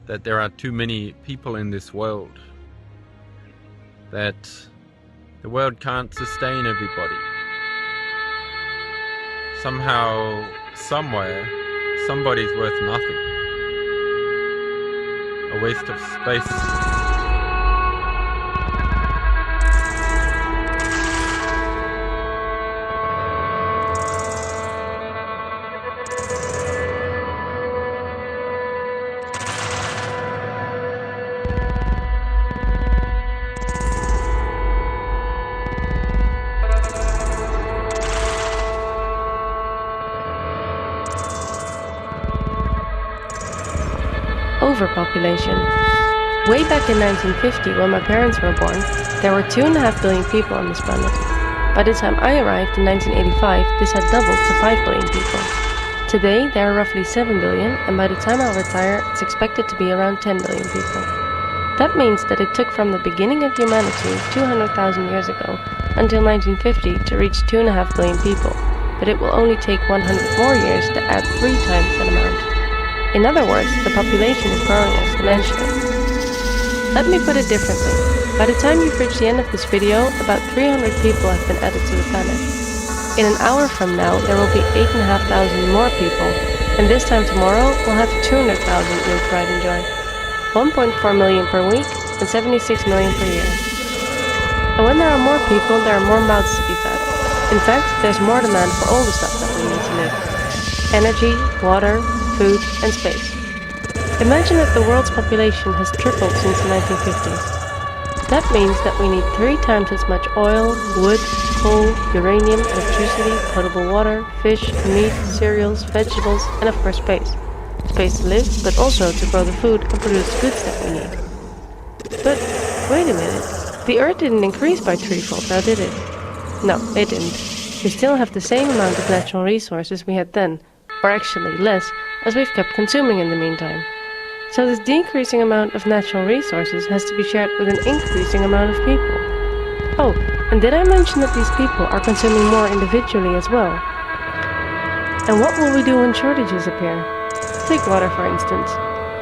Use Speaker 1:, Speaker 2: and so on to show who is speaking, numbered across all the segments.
Speaker 1: that there are too many people in this world, that the world can't sustain everybody. Somehow, somewhere, somebody's worth nothing. A waste of space.
Speaker 2: Overpopulation. Way back in 1950, when my parents were born, there were 2.5 billion people on this planet. By the time I arrived in 1985, this had doubled to 5 billion people. Today, there are roughly 7 billion, and by the time I retire, it's expected to be around 10 billion people. That means that it took from the beginning of humanity 200,000 years ago until 1950 to reach 2.5 billion people, but it will only take 100 more years to add 3 times that amount. In other words, the population is growing exponentially. Let me put it differently. By the time you've reached the end of this video, about 300 people have been added to the planet. In an hour from now, there will be 8,500 more people, and this time tomorrow, we'll have 200,000 you'll try to enjoy. 1.4 million per week, and 76 million per year. And when there are more people, there are more mouths to be fed. In fact, there's more demand for all the stuff that we need to live. Energy, water, food, and space. Imagine that the world's population has tripled since the 1950s. That means that we need 3 times as much oil, wood, coal, uranium, electricity, potable water, fish, meat, cereals, vegetables, and of course space. Space to live, but also to grow the food and produce the goods that we need. But wait a minute, the Earth didn't increase by threefold now, did it? No, it didn't. We still have the same amount of natural resources we had then, or actually less, as we've kept consuming in the meantime. So this decreasing amount of natural resources has to be shared with an increasing amount of people. Oh, and did I mention that these people are consuming more individually as well? And what will we do when shortages appear? Take water for instance.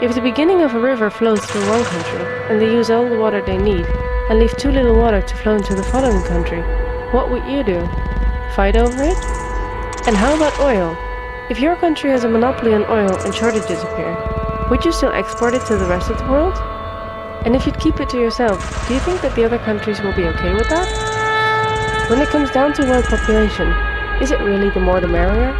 Speaker 2: If the beginning of a river flows through one country, and they use all the water they need, and leave too little water to flow into the following country, what would you do? Fight over it? And how about oil? If your country has a monopoly on oil and shortages appear, would you still export it to the rest of the world? And if you'd keep it to yourself, do you think that the other countries will be okay with that? When it comes down to world population, is it really the more the merrier?